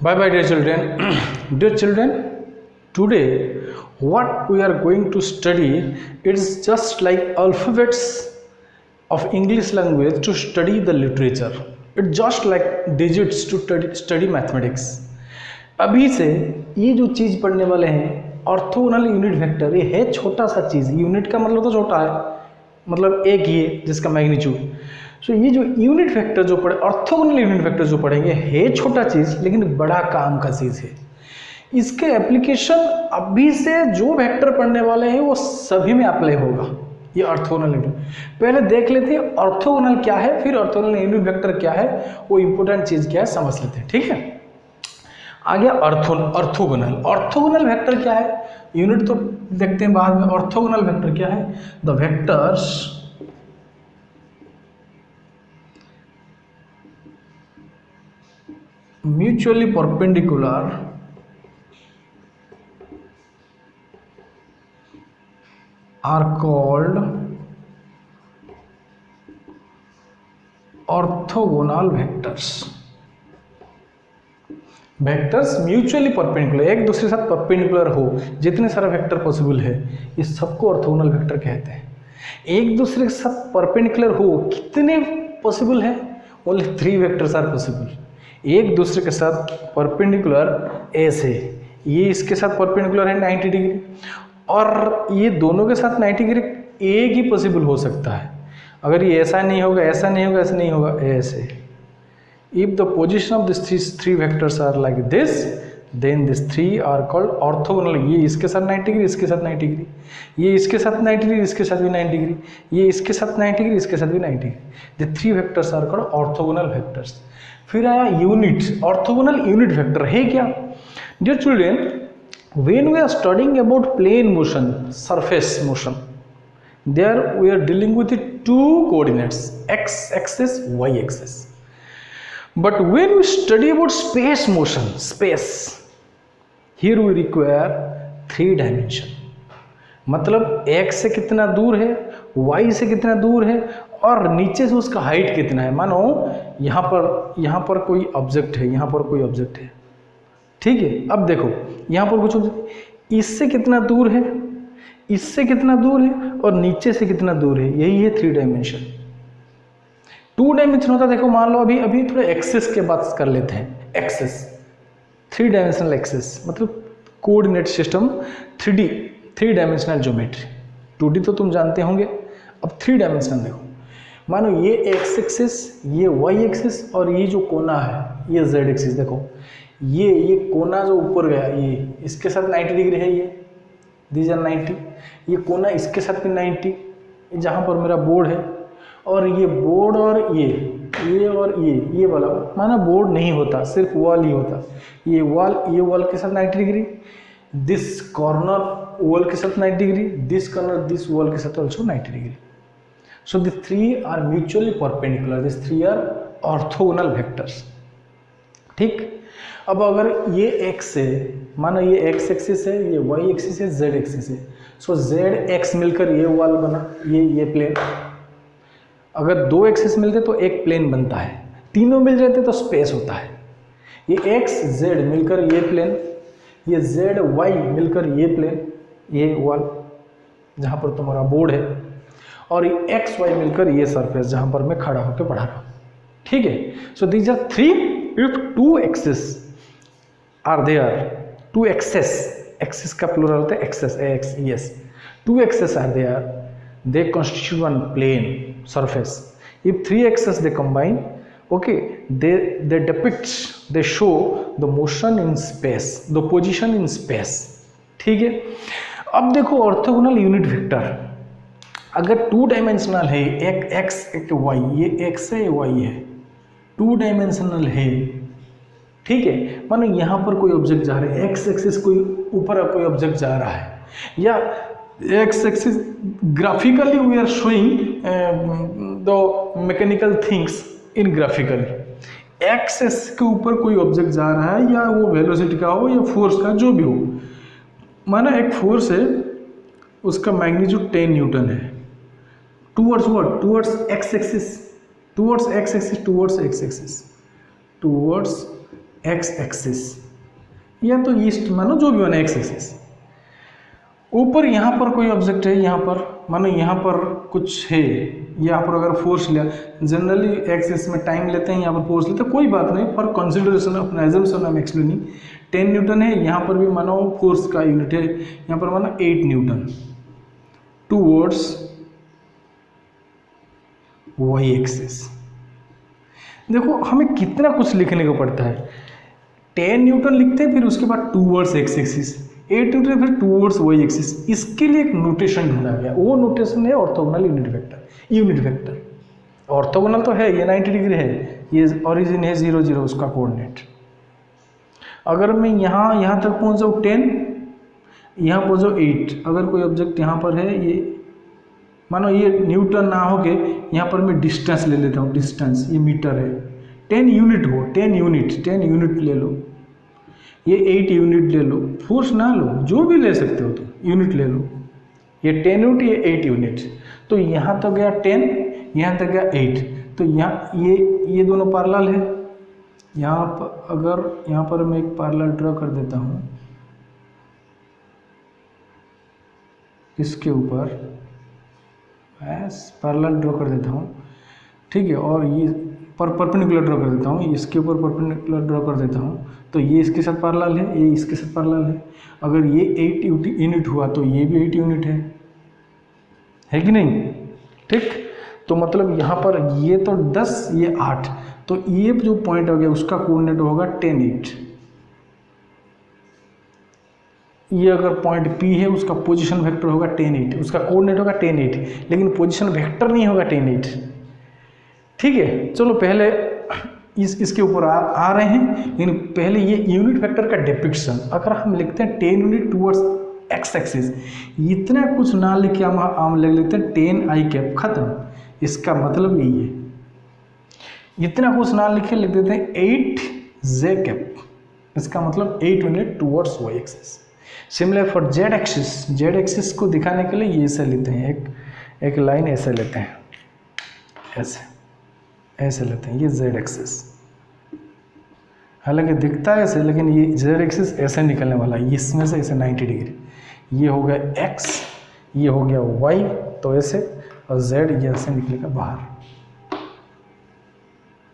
Bye bye, dear children. Dear children, today what we are going to study is just like alphabets of English language to study the literature. It's just like digits to study mathematics. अभी से ये जो चीज़ पढ़ने वाले हैं orthogonal unit vector, ये है छोटा सा चीज़। यूनिट का मतलब तो छोटा है, मतलब एक ही है जिसका मैग्नीट्यूड। सो ये जो यूनिट वेक्टर जो पढ़े, ऑर्थोगोनल यूनिट वेक्टर जो पढ़ेंगे, है छोटा चीज़ लेकिन बड़ा काम का चीज़ है। इसके एप्लीकेशन अभी से जो वेक्टर पढ़ने वाले हैं वो सभी में अप्लाई होगा। ये ऑर्थोगोनल यूनिट पहले देख लेते हैं ऑर्थोगोनल क्या है, फिर ऑर्थोगोनल यूनिट वेक्टर क्या है, वो इंपॉर्टेंट चीज़ क्या है समझ लेते हैं। ठीक है, आ गया ऑर्थोगोनल। ऑर्थोगोनल वेक्टर क्या है, यूनिट तो देखते हैं बाद में। ऑर्थोगोनल वेक्टर क्या है? The vectors mutually perpendicular are called orthogonal vectors। Vectors mutually perpendicular, एक दूसरे के साथ परपेंडिकुलर हो, जितने सारे वेक्टर पॉसिबल है इस सबको ऑर्थोगोनल वेक्टर कहते हैं। एक दूसरे के साथ परपेंडिकुलर हो, कितने पॉसिबल है? Only 3 vectors are possible. एक दूसरे के साथ परपेंडिकुलर ऐसे, ये इसके साथ परपेंडिकुलर है 90 डिग्री, और ये दोनों के साथ 90 डिग्री एक ही पॉसिबल हो सकता है। अगर ये ऐसा नहीं होगा, ऐसा नहीं होगा, ऐसा नहीं होगा, ऐसे। If the position of this three vectors are like this, then this 3 are called orthogonal. ये इसके साथ 90 डिग्री, इसके साथ 90 डिग्री, ये इसके साथ 90 डिग्री, इसके साथ भी 90 डिग्री, ये इसके साथ 90 डिग्री, इसके साथ भी 90 degree. The 3 vectors are called orthogonal vectors. फिर आया यूनिट। ऑर्थोगोनल यूनिट वेक्टर है क्या? Dear children, when we are studying about plane motion, surface motion, there we are dealing with 2 coordinates, x axis, y axis. But when we study about space motion, space, here we require 3 dimension। मतलब x से कितना दूर है, y से कितना दूर है, और नीचे से उसका हाइट कितना है। मानो यहाँ पर कोई ऑब्जेक्ट है, यहाँ पर कोई ऑब्जेक्ट है, ठीक है। अब देखो यहाँ पर कुछ इससे कितना दूर है, इससे कितना दूर है, और नीचे से कितना दूर है, यही है 3 डायमेंशन। 2 डायमेंशन होता है, देखो मान लो अभी थोड़ा एक्सेस के बात कर लेते हैं। एक्सेस 3 डायमेंशनल एक्सेस मतलब coordinate system, 3 dimensional geometry. 2D तो तुम जानते होंगे, अब 3 डायमेंशनल देखो। मानो ये एक्स एक्सिस, ये वाई एक्सिस, और ये जो कोना है ये जेड एक्सिस। देखो ये कोना जो ऊपर गया, ये इसके साथ 90 डिग्री है, ये दीज आर 90। ये कोना इसके साथ भी 90, जहाँ पर मेरा बोर्ड है, और ये बोर्ड और ये और ये वाला माना बोर्ड नहीं होता, सिर्फ वॉल ही होता। ये वॉल के साथ 90 डिग्री, दिस कॉर्नर वॉल के साथ 90 degree, this corner this wall के साथ also 90 degree. So this 3 are mutually perpendicular, this 3 are orthogonal vectors. ठीक, अब अगर ये एक्स है, मानो ये एक्स एक्सिस है, ये वाई एक्सिस है, जेड एक्सिस है। सो जेड एक्स मिलकर ये वॉल बना, ये प्लेन। अगर 2 एक्सिस मिलते तो एक प्लेन बनता है, तीनों मिल जाते तो स्पेस होता है। ये एक्स जेड मिलकर ये प्लेन, ये जेड वाई मिलकर ये प्लेन, ये वॉल जहाँ पर तुम्हारा बोर्ड है, और ये एक्स वाई मिलकर ये सरफेस जहाँ पर मैं खड़ा होकर पढ़ा रहा हूँ। ठीक है, so these are 3। If 2 axis are there, 2 axes, axis का प्लूरल होता है axes, X, yes, 2 axes are there, they constitute one plane surface. If 3 axes they combine, okay, they depict, they show the motion in space, the position in space। ठीक है, अब देखो orthogonal unit vector अगर 2 dimensional है, एक x एक y, ये x है, ये y है, 2 डायमेंशनल है, ठीक है। मानो यहाँ पर कोई ऑब्जेक्ट जा रहा है, x एक्सिस कोई ऊपर कोई ऑब्जेक्ट जा रहा है, या x axis graphically we are showing the mechanical things in graphically। x axis के ऊपर कोई ऑब्जेक्ट जा रहा है, या वो वेलोसिटी का हो या फोर्स का, जो भी हो। माना एक फोर्स है, उसका मैग्नीट्यूड 10 न्यूटन है, towards what, towards x axis, towards x axis, towards x axis, towards x axis या तो ईस्ट मानो जो भी मानो एक्स एक्सिस। ऊपर यहाँ पर कोई ऑब्जेक्ट है, यहाँ पर मानो यहाँ पर कुछ है, यहाँ पर अगर फोर्स लिया, जनरली एक्सिस में टाइम लेते हैं, यहाँ पर फोर्स लेते हैं, कोई बात नहीं, for consideration of assumption I am explaining. 10 Newton है, यहाँ पर भी मानो फोर्स का यूनिट है, यहाँ पर मानो 8 न्यूटन टूवर्ड्स वाई एक्सिस। देखो हमें कितना कुछ लिखने को पड़ता है, 10 न्यूटन लिखते हैं, फिर उसके बाद टूवर्ड्स एक्स एक्सिस, 8 न्यूटन, फिर टूवर्ड्स वाई एक्सिस। इसके लिए एक नोटेशन ढूंढा गया, वो नोटेशन है orthogonal unit vector. Unit vector orthogonal तो है, ये 90 डिग्री है, ये ओरिजिन है 0 0 उसका कोऑर्डिनेट। अगर मैं यहाँ तक पहुँच जाऊँ 10, यहाँ पहुँच जाऊँ 8, अगर कोई ऑब्जेक्ट यहाँ पर है, ये मानो ये न्यूटन ना हो के यहाँ पर मैं डिस्टेंस ले लेता हूँ, डिस्टेंस ये मीटर है, 10 यूनिट हो, 10 यूनिट ले लो, ये 8 यूनिट ले लो, फोर्स ना लो, जो भी ले सकते हो तुम, यूनिट ले लो, ये 10 यूनिट, ये 8 यूनिट। तो यहाँ तक गया 10, यहाँ तक गया 8, तो यहाँ ये दोनों पैरेलल है। यहाँ पर अगर यहाँ पर मैं एक पैरेलल ड्रॉ कर देता हूँ इसके ऊपर, पैरेलल ड्रॉ कर देता हूँ, ठीक है, और ये परपेंडिकुलर ड्रॉ कर देता हूँ, इसके ऊपर परपेंडिकुलर ड्रॉ कर देता हूँ, तो ये इसके साथ पैरेलल है, ये इसके साथ पैरेलल है। अगर ये 8 यूनिट हुआ तो ये भी 8 यूनिट है कि नहीं? ठीक, तो मतलब यहाँ पर ये तो 10, ये 8, तो ये जो पॉइंट हो गया उसका कोऑर्डिनेट होगा 10 8। ये अगर पॉइंट P है उसका पोजीशन वेक्टर होगा 10 8, उसका कोऑर्डिनेट होगा 10 8, लेकिन पोजीशन वेक्टर नहीं होगा 10 8। ठीक है, चलो पहले इसके ऊपर आ रहे हैं, लेकिन पहले ये यूनिट वेक्टर का डिपिक्शन। अगर हम लिखते हैं 10 यूनिट टूवर्ड्स एक्स एक्सिस, इतना कुछ ना लिख के हम लिख लेते हैं 10 आई कैप, खत्म। इसका मतलब यही है, इतना कुछ ना लिख के लिख देते हैं 8 जे कैप, इसका मतलब 8 unit towards Y axis. Similar for Z axis, Z axis को दिखाने के लिए ये ऐसे लेते हैं, एक लाइन ऐसे लेते हैं, ऐसे लेते हैं, ये जेड एक्सिस। हालांकि दिखता है ऐसे, लेकिन ये जेड एक्सिस ऐसे निकलने वाला है, इसमें से ऐसे 90 डिग्री, ये हो गया एक्स, ये हो गया वाई, तो ऐसे, और जेड ये ऐसे निकलेगा बाहर।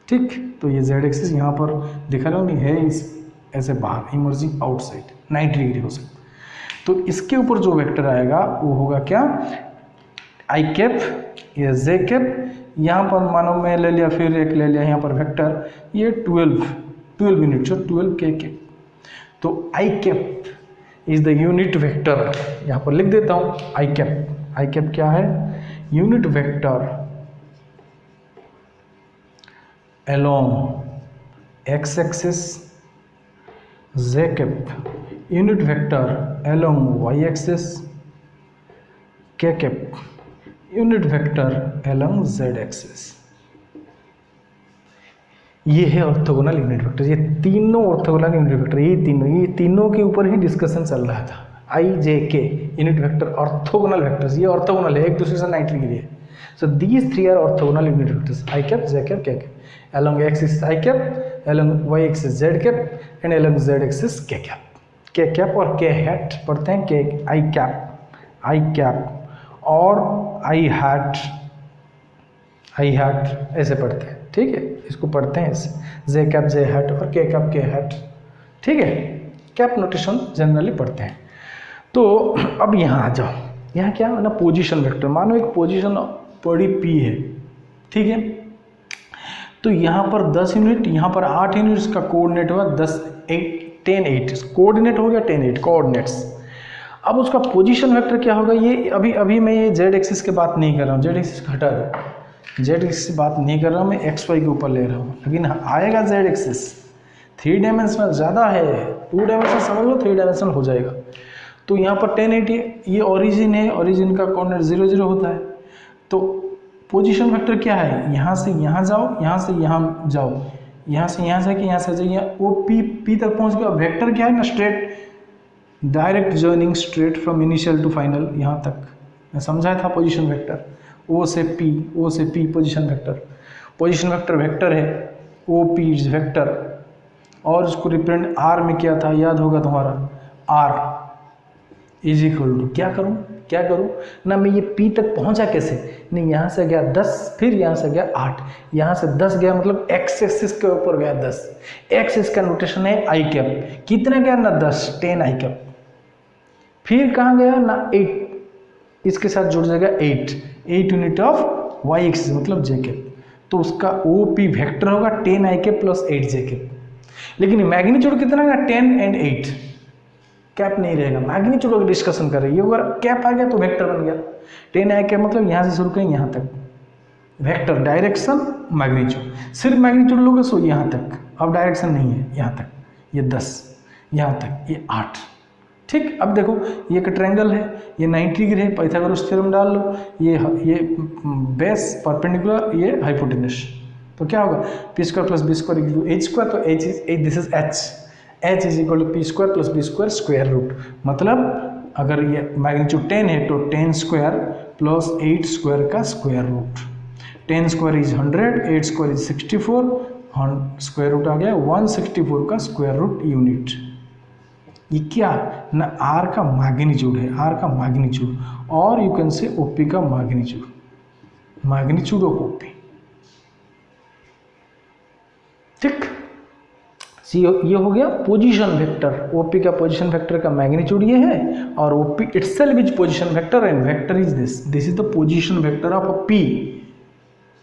ठीक, तो ये जेड एक्सिस यहाँ पर दिखा रहा हूँ नहीं है, इस ऐसे बाहर, इमर्जिंग आउटसाइड 90 डिग्री हो सकता। तो इसके ऊपर जो वेक्टर आएगा वो होगा क्या, आई कैप या जे कैप। यहाँ पर मानो मैं ले लिया, फिर एक ले लिया यहाँ पर वेक्टर, ये 12 यूनिट, 12 के कैप। तो I cap is the unit vector, यहाँ पर लिख देता हूँ आई कैप। आई कैप क्या है, unit vector along x axis, z cap unit vector along y axis, k cap unit vector along z axis। ये है ऑर्थोगोनल यूनिट वेक्टर। ये तीनों ऑर्थोगोनल यूनिट वेक्टर, ये तीनों के ऊपर ही डिस्कशन चल रहा था। आई जे के यूनिट वेक्टर ऑर्थोगोनल वेक्टर्स, ये ऑर्थोगोनल है, एक दूसरे से 90 डिग्री है। So these three are orthogonal unit vectors, I cap, J cap, K cap. Along x axis I cap, along y axis Z cap, and along Z axis K cap. K cap और K hat पढ़ते हैं, K I cap और I hat ऐसे पढ़ते हैं। ठीक है, इसको पढ़ते हैं ऐसे, J cap J hat और K cap K hat। ठीक है, कैप नोटेशन जनरली पढ़ते हैं। तो अब यहाँ आ जाओ, यहाँ क्या है ना, पोजीशन वेक्टर। मानो एक पोजीशन बड़ी P है, ठीक है, तो यहाँ पर 10 यूनिट, यहाँ पर 8 यूनिट, इसका कोऑर्डिनेट हुआ 10 8 10 8, कोऑर्डिनेट हो गया 10 8 कोऑर्डिनेट्स। अब उसका पोजीशन वेक्टर क्या होगा, ये अभी मैं ये जेड एक्सिस की बात नहीं कर रहा हूँ, जेड एक्सिस हटा दो, जेड एक्सिस की बात नहीं कर रहा हूँ, मैं एक्स वाई के ऊपर ले रहा हूँ। लेकिन आएगा जेड एक्सिस 3 डायमेंशनल, ज़्यादा है, 2 डायमेंशनल समझ लो, 3 डायमेंशनल हो जाएगा। तो यहाँ पर 10 8 ये ओरिजिन है, ओरिजिन का कोऑर्डिनेट 0 0 होता है। तो पोजीशन वेक्टर क्या है, यहाँ से यहाँ जाओ, यहाँ से यहाँ जाओ, यहाँ से यहाँ जाके यहाँ से जाइए, वो पी तक पहुँच गया। वेक्टर क्या है ना, straight direct joining straight from initial to final, यहाँ तक मैं समझाया था पोजीशन वेक्टर। ओ से P position vector, position vector है, ओ पी इज वेक्टर, और इसको रिप्रेजेंट आर में किया था, याद होगा तुम्हारा, आर इज इक्वल टू क्या करूँ ना, मैं ये पी तक पहुंचा कैसे, नहीं यहाँ से गया 10, फिर यहाँ से गया 8, यहाँ से 10 गया, मतलब एक्स एक्सिस के ऊपर गया 10, एक्स इसका नोटेशन है आई कैप, कितना गया ना 10, 10 आई कैप, फिर कहाँ गया ना 8, इसके साथ जुड़ जाएगा 8 यूनिट ऑफ वाई एक्सिस मतलब जे कैप, तो उसका ओ पी वेक्टर होगा 10 आई कैप प्लस 8 जे कैप, लेकिन मैग्नीट्यूड कितना है 10 and 8, कैप नहीं रहेगा, मैग्नीट्यूड का डिस्कशन कर रही है, अगर कैप आ गया तो वेक्टर बन गया, 10 आई कैप मतलब यहाँ से शुरू करें यहाँ तक, वेक्टर डायरेक्शन मैग्नीट्यूड, सिर्फ मैग्नीट्यूड लोगे सो यहाँ तक, अब डायरेक्शन नहीं है, यहाँ तक ये 10, यहाँ तक ये 8, ठीक। अब देखो ये एक ट्रायंगल है, ये 90 डिग्री है, पाइथागोरस थ्योरम डाल लो, ये बेस परपेंडिकुलर, ये हाइपोटेनस, तो क्या होगा P square plus B square equal to H square, तो H is this is H is equal to P square plus B square square root, मतलब अगर ये मैग्नीट्यूड 10 है तो 10 स्क्वायर प्लस 8 स्क्वायर का square root, 10 square is 100, 8 square is 64, square root आ गया 164 का स्क्वायर रूट यूनिट। ये क्या ना आर का मैग्नीट्यूड है, आर का मैग्नीट्यूड, और यू कैन से ओपी का मैग्नीट्यूड ऑफ ओपी, ठीक। सी ये हो गया पोजीशन वेक्टर, ओपी का पोजीशन वेक्टर का मैग्नीट्यूड ये है, और OP itself is position vector and vector is this is the position vector of a P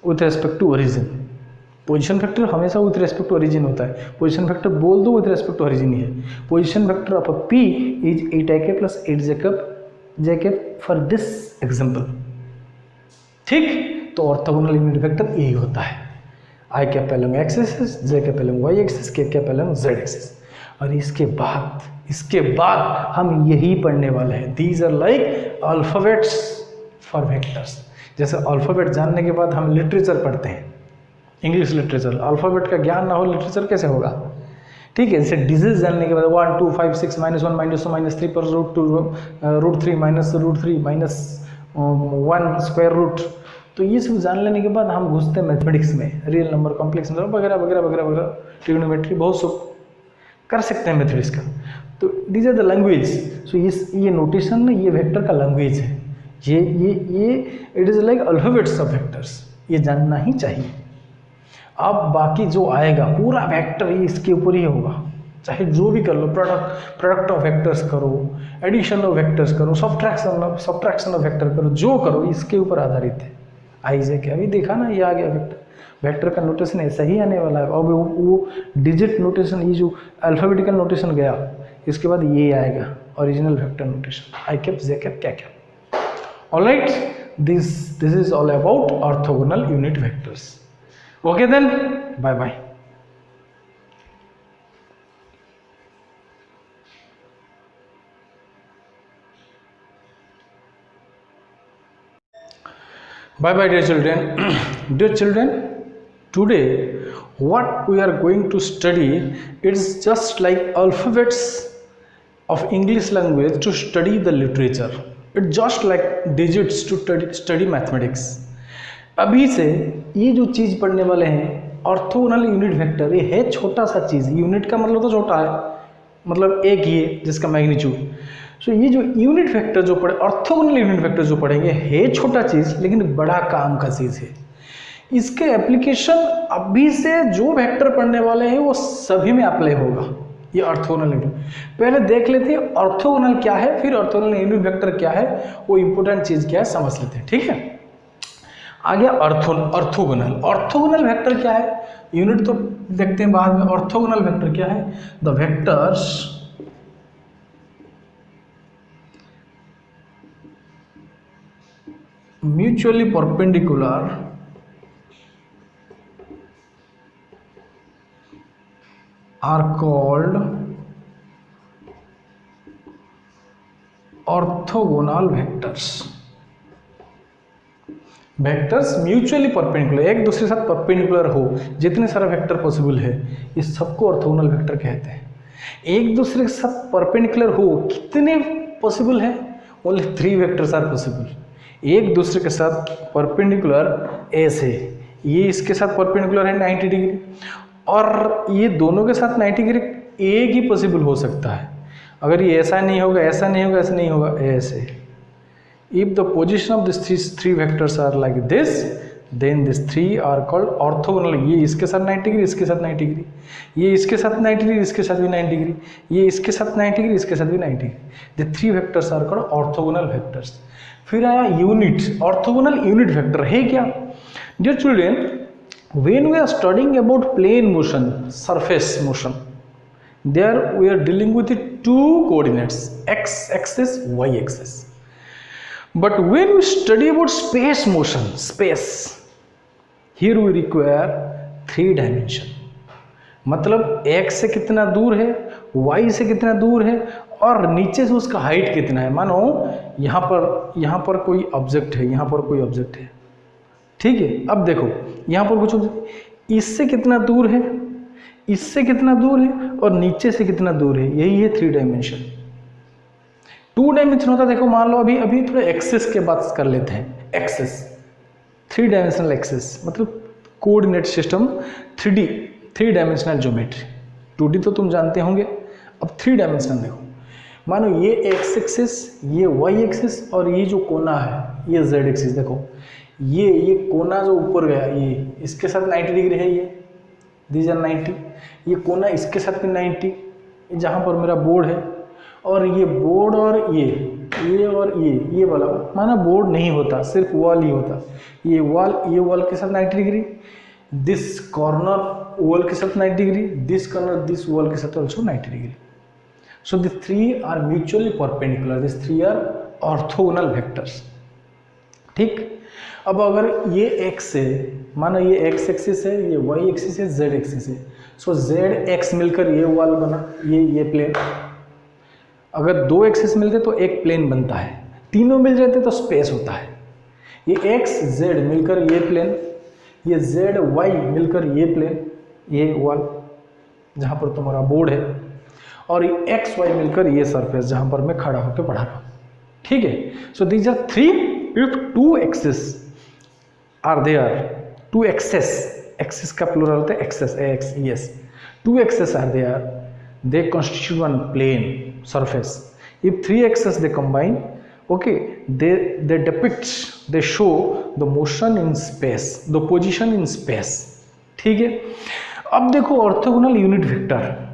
with respect to origin. Position vector हमेशा विथ रेस्पेक्ट टू ओरिजिन होता है, position vector बोल दो with respect to origin ही है। Position vector of a P is 8 I cap plus 8 J cap for this example, ठीक। तो orthogonal unit vector यही होता है, I cap along X axis, J cap along Y axis, K cap along Z axis. और इसके बाद हम यही पढ़ने वाले हैं, these are like alphabets for vectors. जैसे अल्फाबेट जानने के बाद हम लिटरेचर पढ़ते हैं, इंग्लिश लिटरेचर, अल्फाबेट का ज्ञान ना हो लिटरेचर कैसे होगा, ठीक है। जैसे डिजीज जानने के बाद 1 2 5 6 -1 -2 -3 पर √3 -1 स्क्वायर रूट, तो ये सब जान लेने के बाद हम घुसते हैं मैथमेटिक्स में, रियल नंबर, कॉम्प्लेक्स नंबर वगैरह वगैरह वगैरह वगैरह, ट्रिग्नोमेट्री, बहुत सब कर सकते हैं मैथमेटिक्स का। तो दीज आर द लैंग्वेज। सो ये नोटेशन ना ये वेक्टर का लैंग्वेज है, ये it is like alphabets of vectors, ये जानना ही चाहिए। अब बाकी जो आएगा पूरा वेक्टर ही इसके ऊपर ही होगा, चाहे जो भी कर लो, प्रोडक्ट ऑफ वेक्टर्स करो, एडिशन ऑफ वेक्टर्स करो, सब्ट्रैक्शन ऑफ वेक्टर करो, जो करो इसके ऊपर आधारित है। आइजे के अभी देखा ना, ये आ गया वेक्टर का नोटेशन ऐसा ही आने वाला है। अब वो डिजिट नोटेशन, ये जो अल्फाबेटिकल नोटेशन गया, इसके बाद ये आएगा ओरिजिनल वेक्टर नोटेशन, आई कैप जे कैप क्या क्या। Alright, this is all about orthogonal unit vectors. Okay then, bye bye. Bye bye dear children. Dear children, today what we are going to study, it's just like alphabets of English language to study the literature. It's just like digits to study mathematics. अभी से ये जो चीज़ पढ़ने वाले हैं orthogonal unit vector, ये है छोटा सा चीज़, यूनिट का मतलब तो छोटा है, मतलब एक ही है जिसका मैग्नीट्यूड। सो ये जो यूनिट वेक्टर जो पढ़े, ऑर्थोगोनल यूनिट वेक्टर जो पढ़ेंगे, है छोटा चीज़ लेकिन बड़ा काम का चीज़ है। इसके एप्लीकेशन अभी से जो वेक्टर पढ़ने वाले हैं वो सभी में अप्लाई होगा। ये ऑर्थोगोनल यूनिट पहले देख लेते हैं, ऑर्थोगोनल क्या है, फिर ऑर्थोगोनल यूनिट वेक्टर क्या है, वो इंपॉर्टेंट चीज़ क्या है समझ लेते हैं, ठीक है। आ गया ऑर्थोगोनल वेक्टर क्या है, यूनिट तो देखते हैं बाद में। ऑर्थोगोनल वेक्टर क्या है, the vectors mutually perpendicular are called orthogonal vectors mutually perpendicular, एक दूसरे के साथ परपेंडिकुलर हो, जितने सारे वेक्टर पॉसिबल है इस सबको ऑर्थोगोनल वेक्टर कहते हैं। एक दूसरे के साथ परपेंडिकुलर हो कितने पॉसिबल है, ओनली 3 वेक्टर्स आर पॉसिबल। एक दूसरे के साथ परपेंडिकुलर ऐसे, ये इसके साथ परपेंडिकुलर है 90 डिग्री, और ये दोनों के साथ 90 डिग्री एक ही पॉसिबल हो सकता है। अगर ये ऐसा नहीं होगा, ऐसा नहीं होगा, ऐसा नहीं होगा, ऐसे। If the position of this three vectors are like this, then this three are called orthogonal. ये इसके साथ 90 डिग्री, इसके साथ 90 डिग्री, ये इसके साथ 90 डिग्री, इसके साथ भी 90 डिग्री, ये इसके साथ 90 डिग्री, इसके साथ भी 90 degree. The three vectors are called orthogonal vectors. फिर आया यूनिट। ऑर्थोगोनल यूनिट वेक्टर है क्या? Dear children, when we are studying about plane motion, surface motion, there we are dealing with the two coordinates, x axis, y axis. But when we study about space motion, space, here we require three dimension. मतलब x से कितना दूर है, y से कितना दूर है, और नीचे से उसका हाइट कितना है। मानो यहाँ पर कोई ऑब्जेक्ट है, यहाँ पर कोई ऑब्जेक्ट है, ठीक है। अब देखो यहाँ पर कुछ इससे कितना दूर है, इससे कितना दूर है, और नीचे से कितना दूर है, यही है थ्री डायमेंशन। टू डायमेंशन होता, देखो मान लो अभी थोड़ा एक्सेस के बात कर लेते हैं। एक्सेस, थ्री डायमेंशनल एक्सेस मतलब coordinate system, three dimensional geometry. 2D तो तुम जानते होंगे, अब थ्री डायमेंशनल देखो। मानो ये एक्स एक्सिस, ये वाई एक्सिस, और ये जो कोना है ये जेड एक्सिस। देखो ये कोना जो ऊपर गया, ये इसके साथ 90 डिग्री है, ये दीज आर 90। ये कोना इसके साथ भी 90, जहाँ पर मेरा बोर्ड है, और ये बोर्ड और ये और ये वाला, माना बोर्ड नहीं होता, सिर्फ वॉल ही होता। ये वॉल के साथ 90 डिग्री, दिस कॉर्नर वॉल के साथ 90 degree, this corner this wall के साथ also 90 degree. So this three are mutually perpendicular, this three are orthogonal vectors, ठीक। अब अगर ये x है, मानो ये x एक्सिस है, ये y एक्सिस है, z एक्सिस है, सो z x मिलकर ये वॉल बना, ये प्लेन। अगर दो एक्सिस मिलते तो एक प्लेन बनता है, तीनों मिल जाते तो स्पेस होता है। ये x z मिलकर ये प्लेन, ये z y मिलकर ये प्लेन, ये वॉल जहाँ पर तुम्हारा बोर्ड है, और ये x y मिलकर ये सरफेस जहाँ पर मैं खड़ा होकर पढ़ा रहा हूँ, ठीक है। So these are three. If two axis are there, two axes, axis का प्लूरल होता है axes, AX, two axes are there, they constitute one plane surface. If three axes they combine, okay, they depict, they show the motion in space, the position in space, ठीक है। अब देखो orthogonal unit vector,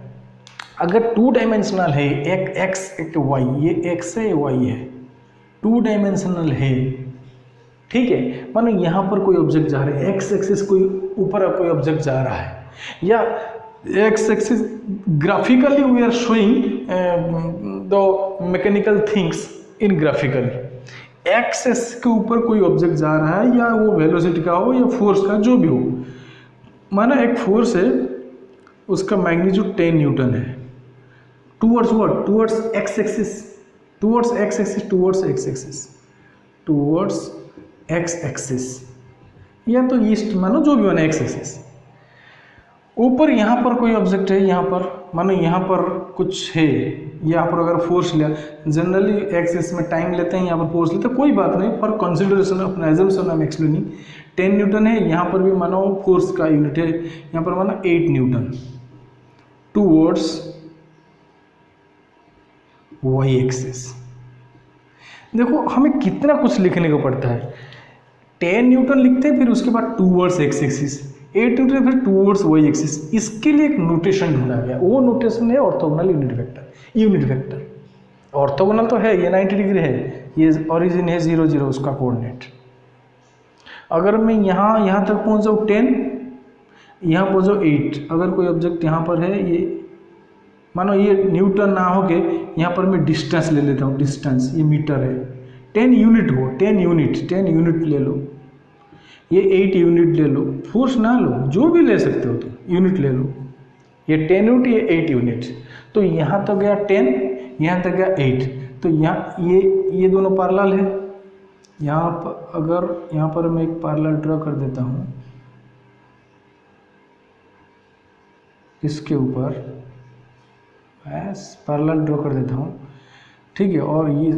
अगर two dimensional है, एक x एक y, ये x है, ये y है, टू डायमेंशनल है, ठीक है। मानो यहाँ पर कोई ऑब्जेक्ट जा रहा है, x एक्सिस कोई ऊपर कोई ऑब्जेक्ट जा रहा है, या x axis graphically we are showing the mechanical things in graphical. Axes के ऊपर कोई ऑब्जेक्ट जा रहा है, या वो वेलोसिटी का हो या फोर्स का, जो भी हो। माना एक फोर्स है, उसका मैग्नीट्यूड 10 न्यूटन है, towards what, towards x axis, towards x axis, towards x axis, towards x axis, या तो ईस्ट, मानो जो भी माना एक्स एक्सिस। ऊपर यहाँ पर कोई ऑब्जेक्ट है, यहाँ पर मानो यहाँ पर कुछ है, यहाँ पर अगर फोर्स लिया, जनरली एक्सिस में टाइम लेते हैं, यहाँ पर फोर्स लेते हैं, कोई बात नहीं, फॉर कंसिडरेशन अपना assumption I am explaining. 10 Newton है, यहाँ पर भी मानो फोर्स का यूनिट है, यहाँ पर मानो 8 न्यूटन टूवर्ड्स वाई एक्सिस। देखो हमें कितना कुछ लिखने को पड़ता है। 10 न्यूटन लिखते हैं, फिर उसके बाद टूवर्ड्स एक्स एक्सिस, 8 न्यूटन, फिर टूवर्ड्स वाई एक्सिस। इसके लिए एक नोटेशन ढूंढा गया, वो नोटेशन है orthogonal unit vector. Unit vector orthogonal तो है, ये 90 डिग्री है, ये ओरिजिन है 0 0 उसका कोऑर्डिनेट। अगर मैं यहाँ तक पहुँच जाऊँ 10, यहाँ पहुँच जाऊँ 8, अगर कोई ऑब्जेक्ट यहाँ पर है, ये मानो ये न्यूटन ना हो के यहाँ पर मैं डिस्टेंस ले लेता हूँ, डिस्टेंस ये मीटर है, 10 यूनिट हो, 10 यूनिट ले लो, ये 8 यूनिट ले लो, फोर्स ना लो, जो भी ले सकते हो तुम, यूनिट ले लो, ये 10 यूनिट, ये 8 यूनिट। तो यहाँ तक गया 10, यहाँ तक गया 8, तो यहाँ ये दोनों पैरेलल है। यहाँ पर अगर यहाँ पर मैं एक पैरेलल ड्रॉ कर देता हूँ इसके ऊपर, पैरेलल ड्रॉ कर देता हूँ, ठीक है। और ये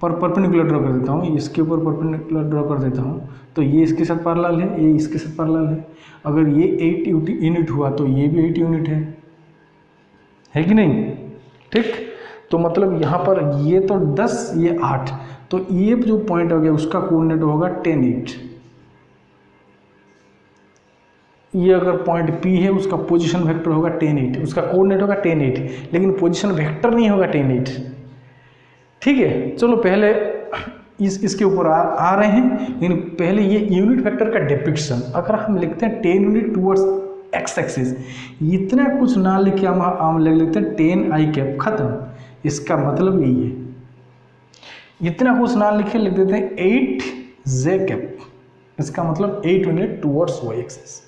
परपेंडिकुलर ड्रॉ कर देता हूँ, इसके ऊपर परपेंडिकुलर ड्रॉ कर देता हूँ, तो ये इसके साथ पैरेलल है, ये इसके साथ पैरेलल है। अगर ये 8 यूनिट हुआ तो ये भी 8 यूनिट है कि नहीं? ठीक, तो मतलब यहाँ पर ये तो 10, ये 8, तो ये जो पॉइंट हो गया उसका कोऑर्डिनेट होगा 10, 8। ये अगर पॉइंट P है उसका पोजीशन वेक्टर होगा 10, 8, उसका कोऑर्डिनेट होगा 10, 8, लेकिन पोजीशन वेक्टर नहीं होगा 10, 8। ठीक है, चलो पहले इसके ऊपर आ रहे हैं, लेकिन पहले ये यूनिट वेक्टर का डिपिक्शन अगर हम लिखते हैं 10 यूनिट टूवर्ड्स एक्स एक्सिस, इतना कुछ ना लिखे हम लिख लेते हैं 10 आई कैप, खत्म। इसका मतलब यही है, इतना कुछ ना लिखे लिख देते हैं 8 जे कैप, इसका मतलब 8 unit towards Y axis.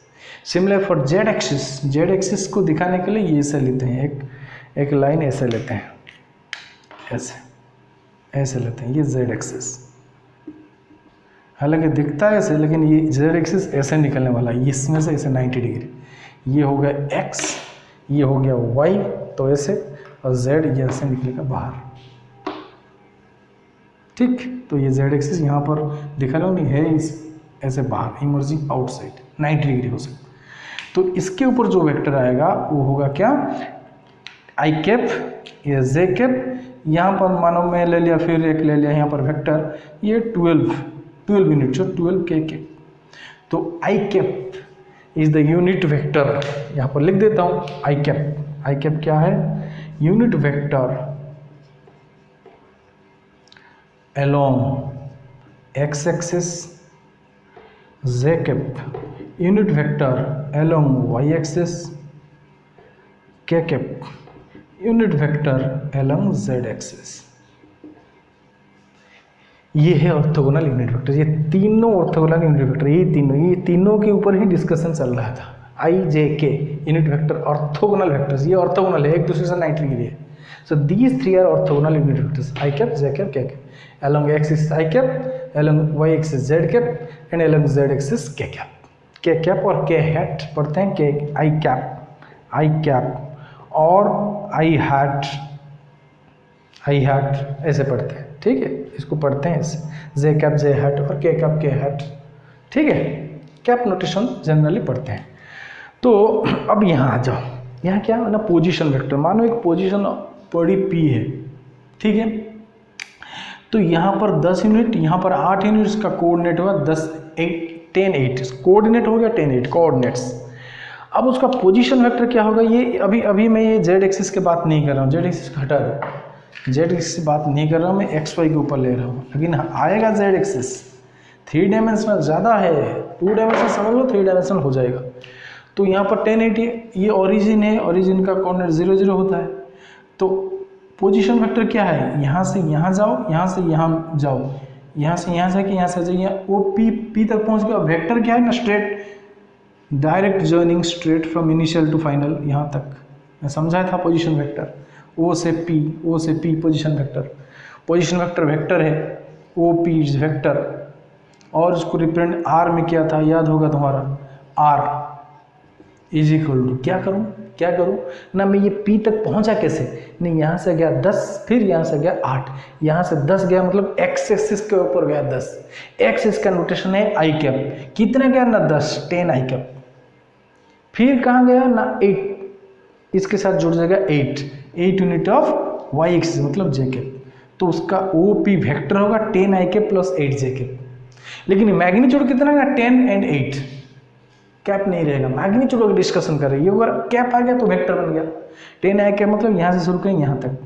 Similar for Z axis, Z axis को दिखाने के लिए ये ऐसे लेते हैं, एक लाइन ऐसे लेते हैं, ऐसे लेते हैं, ये जेड एक्सिस। हालांकि दिखता है ऐसे, लेकिन ये जेड एक्सिस ऐसे निकलने वाला है, इसमें से ऐसे 90 डिग्री, ये हो गया एक्स, ये हो गया वाई, तो ऐसे, और जेड ये ऐसे निकलेगा बाहर। ठीक, तो ये जेड एक्सिस यहाँ पर दिखा रहा हूँ नहीं है, इस ऐसे बाहर इमर्जिंग आउटसाइड 90 डिग्री हो सकता। तो इसके ऊपर जो वेक्टर आएगा वो होगा क्या, आई कैप या जे कैप। यहाँ पर मानो मैं ले लिया, फिर एक ले लिया यहाँ पर वेक्टर, ये 12 यूनिट, जो 12 के कैप, तो I cap is the unit vector. यहाँ पर लिख देता हूँ आई कैप। आई कैप क्या है, unit vector along x axis, z cap unit vector along y axis, k cap unit vector along z axis। ये है ऑर्थोगोनल यूनिट वेक्टर। ये तीनों ऑर्थोगोनल यूनिट वेक्टर, ये तीनों के ऊपर ही डिस्कशन चल रहा था। आई जे के यूनिट वेक्टर ऑर्थोगोनल वेक्टर्स, ये ऑर्थोगोनल है, एक दूसरे से 90 डिग्री है। So these three are orthogonal unit vectors, I cap, J cap, K cap. Along x axis I cap, along y axis Z cap, and along Z axis K cap. K cap और K hat पढ़ते हैं, K I cap और I hat ऐसे पढ़ते हैं। ठीक है, इसको पढ़ते हैं ऐसे, J cap J hat और K cap K hat। ठीक है, कैप नोटेशन जनरली पढ़ते हैं। तो अब यहाँ आ जाओ, यहाँ क्या है ना, पोजीशन वेक्टर। मानो एक पोजीशन बड़ी P है, ठीक है, तो यहाँ पर 10 यूनिट, यहाँ पर 8 यूनिट, इसका कोऑर्डिनेट हुआ 10, 10, 8, कोऑर्डिनेट हो गया 10, 8 कोऑर्डिनेट्स। अब उसका पोजीशन वेक्टर क्या होगा, ये अभी मैं ये जेड एक्सिस की बात नहीं कर रहा हूँ, जेड एक्सिस हटा दो, जेड एक्सिस की बात नहीं कर रहा हूँ, मैं एक्स वाई के ऊपर ले रहा हूँ। लेकिन आएगा जेड एक्सिस 3 डायमेंशनल, ज़्यादा है, 2 डायमेंशनल समझ लो, 3 डायमेंशनल हो जाएगा। तो यहाँ पर 10, 8 ये ओरिजिन है, ओरिजिन का कोऑर्डिनेट 0, 0 होता है। तो पोजीशन वेक्टर क्या है, यहाँ से यहाँ जाओ, यहाँ से यहाँ जाओ, यहाँ से यहाँ जाके यहाँ से जाइए, वो पी तक पहुँच गया। वेक्टर क्या है ना, straight direct journeying straight from initial to final, यहाँ तक मैं समझाया था पोजीशन वेक्टर। ओ से P position vector. Position vector vector है, ओ पी इज वेक्टर, और उसको रिप्रेजेंट आर में किया था, याद होगा तुम्हारा, आर इज इक्वल टू क्या करूँ ना, मैं ये P तक पहुँचा कैसे, नहीं यहाँ से गया 10, फिर यहाँ से गया 8, यहाँ से 10 गया, मतलब एक्स एक्सिस के ऊपर गया 10। एक्स इसका नोटेशन है आई कैप, कितना गया ना 10, 10 आई कैप। फिर कहाँ गया ना 8, इसके साथ जुड़ जाएगा 8 यूनिट ऑफ वाई एक्सिस, मतलब जे कैप। तो उसका ओ पी वेक्टर होगा 10 आई कैप प्लस 8 जे कैप। लेकिन मैग्नीट्यूड कितना है, 10 and 8, कैप नहीं रहेगा। मैग्नीट्यूड का डिस्कशन कर रही है, अगर कैप आ गया तो वेक्टर बन गया। 10 आई कैप मतलब यहाँ से शुरू करें यहाँ तक,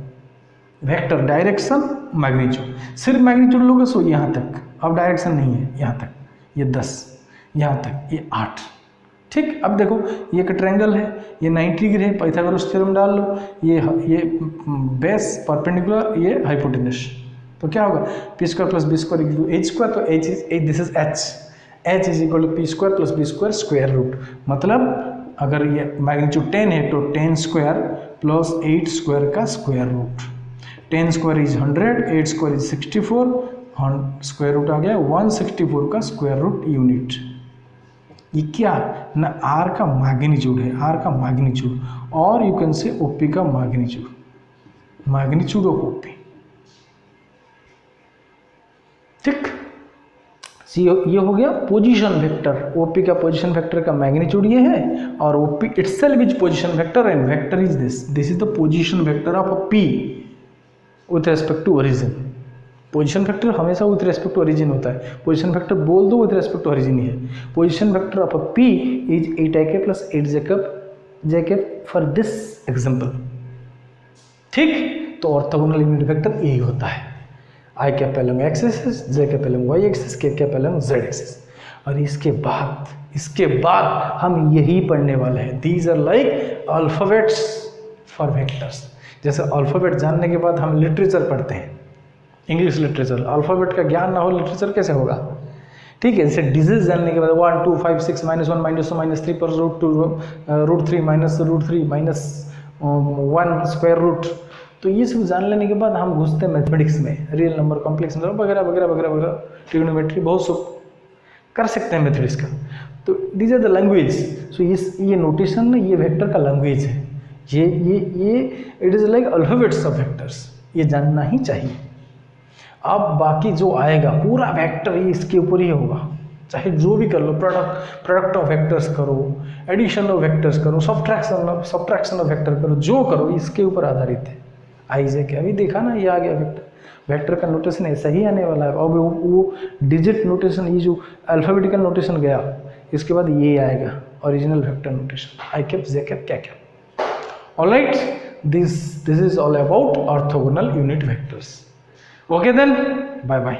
वेक्टर डायरेक्शन मैग्नीट्यूड, सिर्फ मैग्नीट्यूड लोगे सो यहाँ तक, अब डायरेक्शन नहीं है, यहाँ तक ये 10, यहाँ तक ये 8। ठीक, अब देखो ये एक ट्रायंगल है, ये 90 डिग्री है, पाइथागोरस थ्योरम डाल लो, ये बेस परपेंडिकुलर, ये हाइपोटेनस, तो क्या होगा P square plus B square equal to H square. तो H is this is H is equal to P square plus B square square root. मतलब अगर ये मैग्नीट्यूड 10 है तो 10 स्क्वायर प्लस 8 स्क्वायर का square root. 10 square is 100, 8 square is 64, square root आ गया 164 का स्क्वायर रूट यूनिट। ये क्या ना आर का मैग्नीट्यूड है, आर का मैग्नीट्यूड, और यू कैन से ओपी का मैग्नीट्यूड, मैग्नीट्यूड ऑफ ओपी। ठीक। ये हो गया पोजीशन वेक्टर। ओपी का पोजीशन वेक्टर का मैग्नीट्यूड ये है, और OP itself is position vector and vector is this is the position vector of a P with respect to origin. Position vector हमेशा विथ रेस्पेक्ट टू ओरिजिन होता है, position vector बोल दो with respect to origin ही है। Position vector of a P is 8ik plus 8jk for this example. ठीक, तो orthogonal unit vector यही होता है, I cap along X axis, J cap along Y axis, K cap along Z axis. और इसके बाद हम यही पढ़ने वाले हैं, these are like alphabets for vectors. जैसे अल्फ़ाबेट जानने के बाद हम लिटरेचर पढ़ते हैं, इंग्लिश लिटरेचर, अल्फ़ाबेट का ज्ञान ना हो लिटरेचर कैसे होगा? ठीक है, जैसे डिजीज जानने के बाद 1 2 5 6 -1 -2 -3 पर √3 -1 स्क्वायर रूट। तो ये सब जान लेने के बाद हम घुसते हैं मैथमेटिक्स में, रियल नंबर, कॉम्प्लेक्स नंबर वगैरह वगैरह वगैरह वगैरह, ट्रिग्नोमेट्री, बहुत सब कर सकते हैं मैथमेटिक्स का। तो दीज आर द लैंग्वेज। सो ये नोटेशन ना, ये वेक्टर का लैंग्वेज है, ये it is like alphabets of vectors, ये जानना ही चाहिए। अब बाकी जो आएगा पूरा वेक्टर ये इसके ऊपर ही होगा, चाहे जो भी कर लो, प्रोडक्ट ऑफ वेक्टर्स करो, एडिशन ऑफ वेक्टर्स करो, सब्ट्रैक्शन ऑफ वेक्टर करो, जो करो इसके ऊपर आधारित है। आइजे के अभी देखा ना, ये आ गया वेक्टर का नोटेशन ऐसा ही आने वाला है। अब वो डिजिट नोटेशन, ये जो अल्फाबेटिकल नोटेशन गया, इसके बाद ये आएगा ओरिजिनल वेक्टर नोटेशन, आई कैप, जे कैप, क्या cap. Alright, this is all about orthogonal unit vectors. Okay then, bye bye.